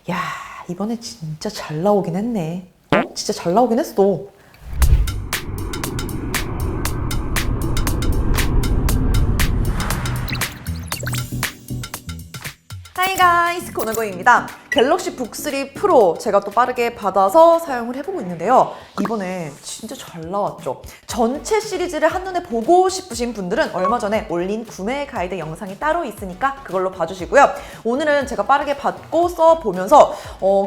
야, 이번에 진짜 잘 나오긴 했네. 진짜 잘 나오긴 했어. 하이 가이스, 코너고입니다. 갤럭시 북3 프로 제가 또 빠르게 받아서 사용을 해보고 있는데요. 이번에 진짜 잘 나왔죠. 전체 시리즈를 한눈에 보고 싶으신 분들은 얼마 전에 올린 구매 가이드 영상이 따로 있으니까 그걸로 봐주시고요. 오늘은 제가 빠르게 받고 써보면서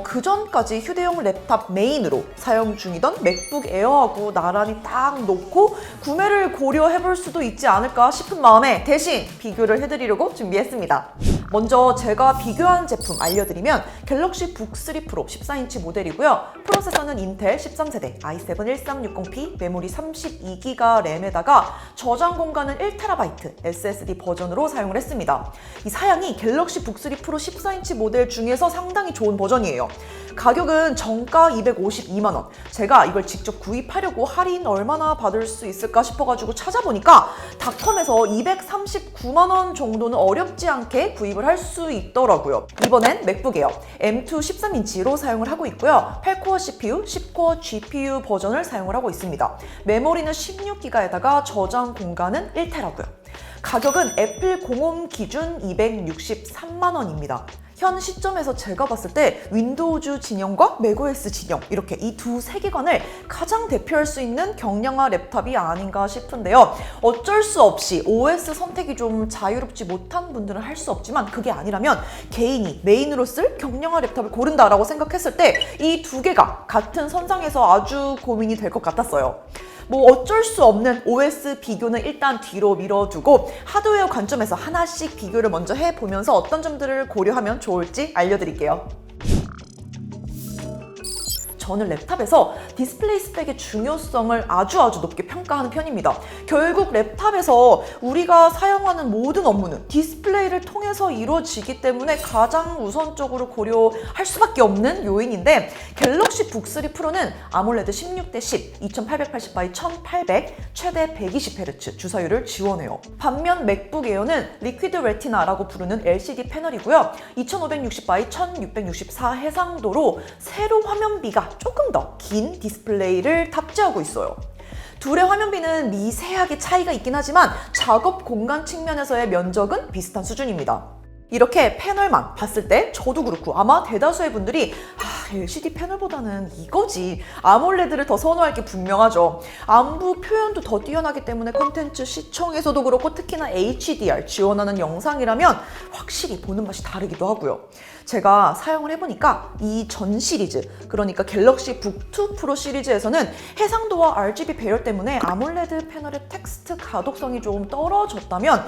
그전까지 휴대용 랩탑 메인으로 사용 중이던 맥북 에어하고 나란히 딱 놓고 구매를 고려해볼 수도 있지 않을까 싶은 마음에 대신 비교를 해드리려고 준비했습니다. 먼저 제가 비교한 제품 알려드리면 갤럭시 북3 프로 14인치 모델이고요. 프로세서는 인텔 13세대 i7-1360P, 메모리 32GB 램에다가 저장 공간은 1TB SSD 버전으로 사용을 했습니다. 이 사양이 갤럭시 북3 프로 14인치 모델 중에서 상당히 좋은 버전이에요. 가격은 정가 252만 원. 제가 이걸 직접 구입하려고 할인 얼마나 받을 수 있을까 싶어가지고 찾아보니까 닷컴에서 239만 원 정도는 어렵지 않게 구입을 할 수 있더라고요. 이번엔 맥북 에어 M2 13인치로 사용을 하고 있고요. 8코어 CPU, 10코어 GPU 버전을 사용을 하고 있습니다. 메모리는 16GB에다가 저장 공간은 1TB고요. 가격은 애플 공홈 기준 263만 원입니다. 현 시점에서 제가 봤을 때 윈도우즈 진영과 맥OS 진영 이렇게 이 두 세계관을 가장 대표할 수 있는 경량화 랩탑이 아닌가 싶은데요. 어쩔 수 없이 OS 선택이 좀 자유롭지 못한 분들은 할 수 없지만 그게 아니라면 개인이 메인으로 쓸 경량화 랩탑을 고른다라고 생각했을 때 이 두 개가 같은 선상에서 아주 고민이 될 것 같았어요. 어쩔 수 없는 OS 비교는 일단 뒤로 밀어두고 하드웨어 관점에서 하나씩 비교를 먼저 해보면서 어떤 점들을 고려하면 좋을지 알려드릴게요. 저는 랩탑에서 디스플레이 스펙의 중요성을 아주 높게 평가하는 편입니다. 결국 랩탑에서 우리가 사용하는 모든 업무는 디스플레이를 통해서 이루어지기 때문에 가장 우선적으로 고려할 수밖에 없는 요인인데 갤럭시 북3 프로는 아몰레드 16:10, 2880x1800, 최대 120Hz 주사율을 지원해요. 반면 맥북 에어는 리퀴드 레티나라고 부르는 LCD 패널이고요. 2560x1664 해상도로 세로 화면비가 조금 더 긴 디스플레이를 탑재하고 있어요. 둘의 화면비는 미세하게 차이가 있긴 하지만 작업 공간 측면에서의 면적은 비슷한 수준입니다. 이렇게 패널만 봤을 때 저도 그렇고 아마 대다수의 분들이 LCD 패널보다는 이거지, 아몰레드를 더 선호할 게 분명하죠. 안부 표현도 더 뛰어나기 때문에 콘텐츠 시청에서도 그렇고 특히나 HDR 지원하는 영상이라면 확실히 보는 맛이 다르기도 하고요. 제가 사용을 해보니까 이 전 시리즈, 그러니까 갤럭시 북2 프로 시리즈에서는 해상도와 RGB 배열 때문에 아몰레드 패널의 텍스트 가독성이 좀 떨어졌다면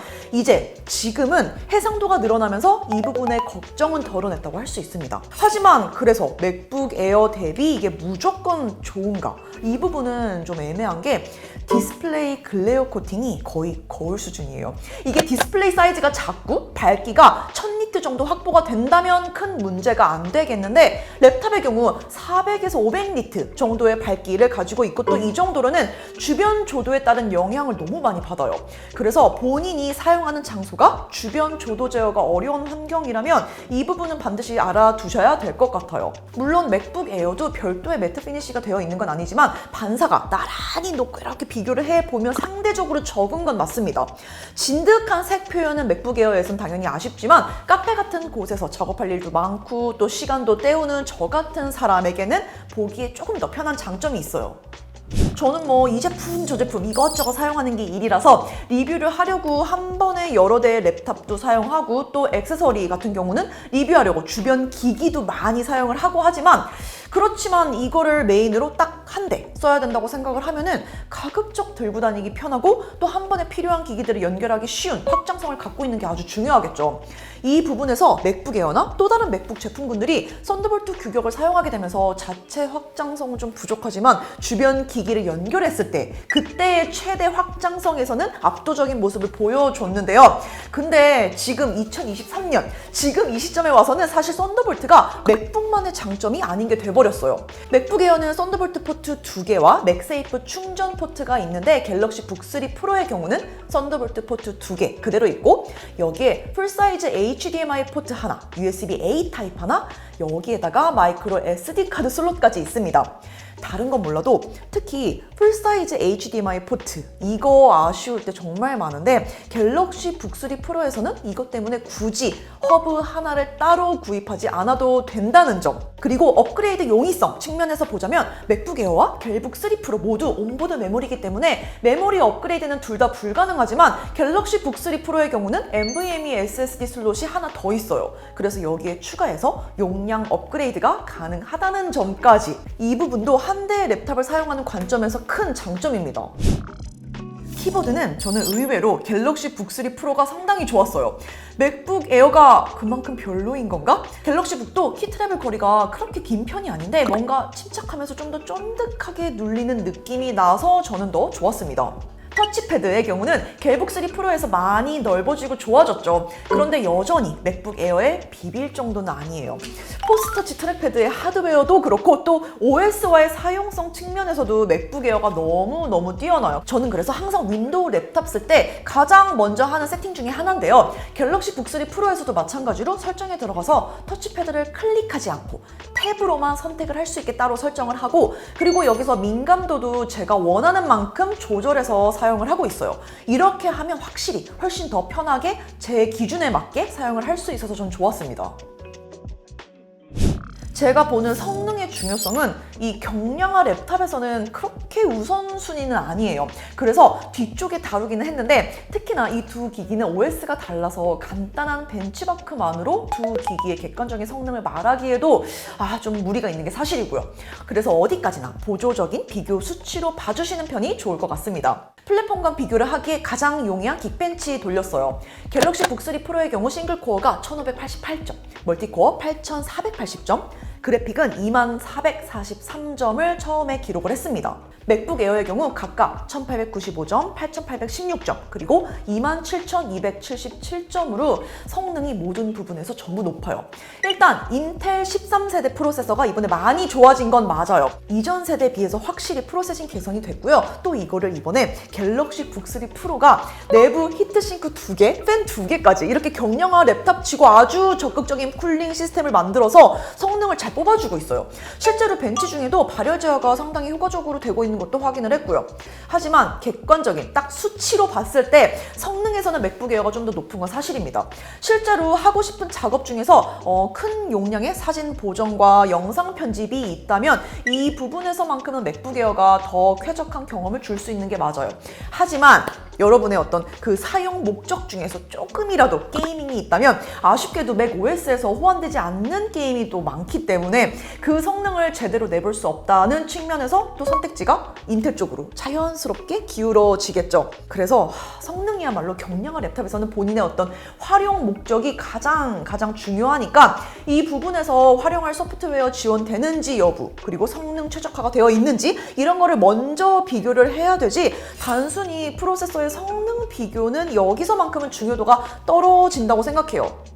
지금은 해상도가 늘어나면서 이 부분의 걱정은 덜어냈다고 할 수 있습니다. 하지만 그래서 맥북 에어 대비 이게 무조건 좋은가? 이 부분은 좀 애매한 게 디스플레이 글레어 코팅이 거의 거울 수준이에요. 이게 디스플레이 사이즈가 작고 밝기가 1000니트 정도 확보가 된다면 큰 문제가 안 되겠는데 랩탑의 경우 400에서 500니트 정도의 밝기를 가지고 있고 또 이 정도로는 주변 조도에 따른 영향을 너무 많이 받아요. 그래서 본인이 사용하는 장소가 주변 조도 제어가 어려운 환경이라면 이 부분은 반드시 알아두셔야 될 것 같아요. 물론 맥북 에어도 별도의 매트 피니쉬가 되어 있는 건 아니지만 반사가 나란히 놓고 이렇게 비교를 해보면 상대적으로 적은 건 맞습니다. 진득한 색 표현은 맥북 에어에선 당연히 아쉽지만 카페 같은 곳에서 작업할 일도 많고 또 시간도 때우는 저 같은 사람에게는 보기에 조금 더 편한 장점이 있어요. 저는 이 제품 저 제품 이것저것 사용하는 게 일이라서 리뷰를 하려고 한 번에 여러 대의 랩탑도 사용하고 또 액세서리 같은 경우는 리뷰하려고 주변 기기도 많이 사용을 하고 하지만 그렇지만 이거를 메인으로 딱 한 대 써야 된다고 생각을 하면은 가급적 들고 다니기 편하고 또 한 번에 필요한 기기들을 연결하기 쉬운 확장성을 갖고 있는 게 아주 중요하겠죠. 이 부분에서 맥북 에어나 또 다른 맥북 제품군들이 썬더볼트 규격을 사용하게 되면서 자체 확장성은 좀 부족하지만 주변 기기를 연결했을 때 그때의 최대 확장성에서는 압도적인 모습을 보여줬는데요. 근데 지금 2023년 지금 이 시점에 와서는 사실 썬더볼트가 맥북만의 장점이 아닌 게 돼버렸어요. 맥북 에어는 썬더볼트 포트 2개와 맥세이프 충전 포트가 있는데 갤럭시 북3 프로의 경우는 썬더볼트 포트 2개 그대로 있고 여기에 풀사이즈 HDMI 포트 하나, USB-A 타입 하나, 여기에다가 마이크로 SD 카드 슬롯까지 있습니다. 다른 건 몰라도 특히 풀사이즈 HDMI 포트, 이거 아쉬울 때 정말 많은데 갤럭시 북3 프로에서는 이것 때문에 굳이 허브 하나를 따로 구입하지 않아도 된다는 점, 그리고 업그레이드 용이성 측면에서 보자면 맥북 에어와 갤북 3 프로 모두 온보드 메모리이기 때문에 메모리 업그레이드는 둘 다 불가능하지만 갤럭시 북 3 프로의 경우는 NVMe SSD 슬롯이 하나 더 있어요. 그래서 여기에 추가해서 용량 업그레이드가 가능하다는 점까지, 이 부분도 한 대의 랩탑을 사용하는 관점에서 큰 장점입니다. 키보드는 저는 의외로 갤럭시 북3 프로가 상당히 좋았어요. 맥북 에어가 그만큼 별로인 건가? 갤럭시 북도 키 트래블 거리가 그렇게 긴 편이 아닌데 뭔가 침착하면서 좀 더 쫀득하게 눌리는 느낌이 나서 저는 더 좋았습니다. 터치패드의 경우는 갤북 3 프로에서 많이 넓어지고 좋아졌죠. 그런데 여전히 맥북 에어에 비빌 정도는 아니에요. 포스터치 트랙패드의 하드웨어도 그렇고 또 OS와의 사용성 측면에서도 맥북 에어가 너무너무 뛰어나요. 저는 그래서 항상 윈도우 랩탑 쓸 때 가장 먼저 하는 세팅 중에 하나인데요. 갤럭시 북 3 프로에서도 마찬가지로 설정에 들어가서 터치패드를 클릭하지 않고 탭으로만 선택을 할 수 있게 따로 설정을 하고, 그리고 여기서 민감도도 제가 원하는 만큼 조절해서 사용을 하고 있어요. 이렇게 하면 확실히 훨씬 더 편하게 제 기준에 맞게 사용을 할 수 있어서 전 좋았습니다. 제가 보는 성능의 중요성은 이 경량화 랩탑에서는 그렇게 우선순위는 아니에요. 그래서 뒤쪽에 다루기는 했는데 특히나 이 두 기기는 OS가 달라서 간단한 벤치마크만으로 두 기기의 객관적인 성능을 말하기에도 좀 무리가 있는 게 사실이고요. 그래서 어디까지나 보조적인 비교 수치로 봐주시는 편이 좋을 것 같습니다. 플랫폼 간 비교를 하기에 가장 용이한 긱벤치 돌렸어요. 갤럭시 북3 프로의 경우 싱글코어가 1588점, 멀티코어 8480점, 그래픽은 2443점을 처음에 기록을 했습니다. 맥북 에어의 경우 각각 1895점, 8816점, 그리고 27277점으로 성능이 모든 부분에서 전부 높아요. 일단 인텔 13세대 프로세서가 이번에 많이 좋아진 건 맞아요. 이전 세대에 비해서 확실히 프로세싱 개선이 됐고요. 또 이거를 이번에 갤럭시 북3 프로가 내부 히트싱크 2개, 팬 2개까지 이렇게 경량화 랩탑 치고 아주 적극적인 쿨링 시스템을 만들어서 성능을 잘 뽑아주고 있어요. 실제로 벤치 중에도 발열 제어가 상당히 효과적으로 되고 있는 것도 확인을 했고요. 하지만 객관적인 딱 수치로 봤을 때 성능에서는 맥북 에어가 좀 더 높은 건 사실입니다. 실제로 하고 싶은 작업 중에서 큰 용량의 사진 보정과 영상 편집이 있다면 이 부분에서만큼은 맥북 에어가 더 쾌적한 경험을 줄 수 있는 게 맞아요. 하지만 여러분의 어떤 그 사용 목적 중에서 조금이라도 게이밍이 있다면 아쉽게도 맥 OS에서 호환되지 않는 게임이 또 많기 때문에 그 성능을 제대로 내볼 수 없다는 측면에서 또 선택지가 인텔 쪽으로 자연스럽게 기울어지겠죠. 그래서 성능이야말로 경량화 랩탑에서는 본인의 어떤 활용 목적이 가장 중요하니까 이 부분에서 활용할 소프트웨어 지원되는지 여부, 그리고 성능 최적화가 되어 있는지 이런 거를 먼저 비교를 해야 되지, 단순히 프로세서의 성능 비교는 여기서만큼은 중요도가 떨어진다고 생각해요.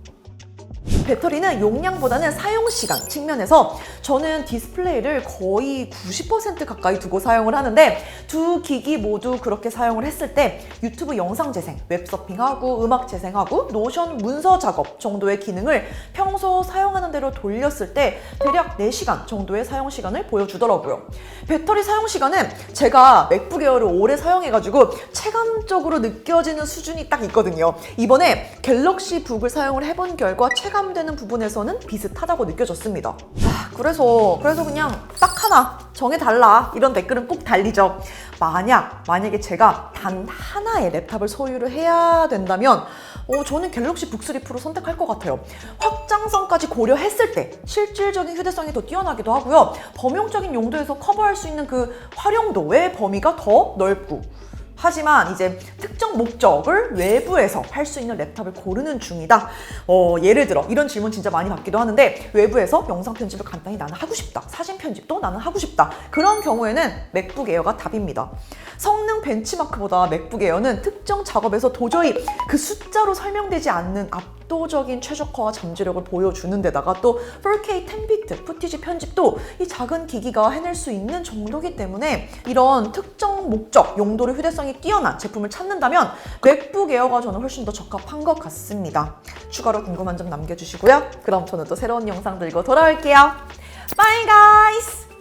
배터리는 용량보다는 사용시간 측면에서 저는 디스플레이를 거의 90% 가까이 두고 사용을 하는데 두 기기 모두 그렇게 사용을 했을 때 유튜브 영상 재생, 웹서핑하고 음악 재생하고 노션 문서 작업 정도의 기능을 평소 사용하는 대로 돌렸을 때 대략 4시간 정도의 사용시간을 보여주더라고요. 배터리 사용시간은 제가 맥북 에어를 오래 사용해가지고 체감적으로 느껴지는 수준이 딱 있거든요. 이번에 갤럭시 북을 사용을 해본 결과 체감되는 부분에서는 비슷하다고 느껴졌습니다. 그래서 그냥 딱 하나 정해달라 이런 댓글은 꼭 달리죠. 만약에 제가 단 하나의 랩탑을 소유를 해야 된다면 저는 갤럭시 북3 프로 선택할 것 같아요. 확장성까지 고려했을 때 실질적인 휴대성이 더 뛰어나기도 하고요. 범용적인 용도에서 커버할 수 있는 그 활용도의 범위가 더 넓고, 하지만 이제 특정 목적을 외부에서 할 수 있는 랩탑을 고르는 중이다. 예를 들어 이런 질문 진짜 많이 받기도 하는데, 외부에서 영상 편집을 간단히 나는 하고 싶다, 사진 편집도 나는 하고 싶다, 그런 경우에는 맥북 에어가 답입니다. 성능 벤치마크보다 맥북 에어는 특정 작업에서 도저히 그 숫자로 설명되지 않는 압도적인 최적화와 잠재력을 보여주는 데다가 또 4K 10비트 푸티지 편집도 이 작은 기기가 해낼 수 있는 정도이기 때문에 이런 특정 목적, 용도로 휴대성이 뛰어난 제품을 찾는다면 맥북 에어가 저는 훨씬 더 적합한 것 같습니다. 추가로 궁금한 점 남겨주시고요. 그럼 저는 또 새로운 영상 들고 돌아올게요. Bye guys!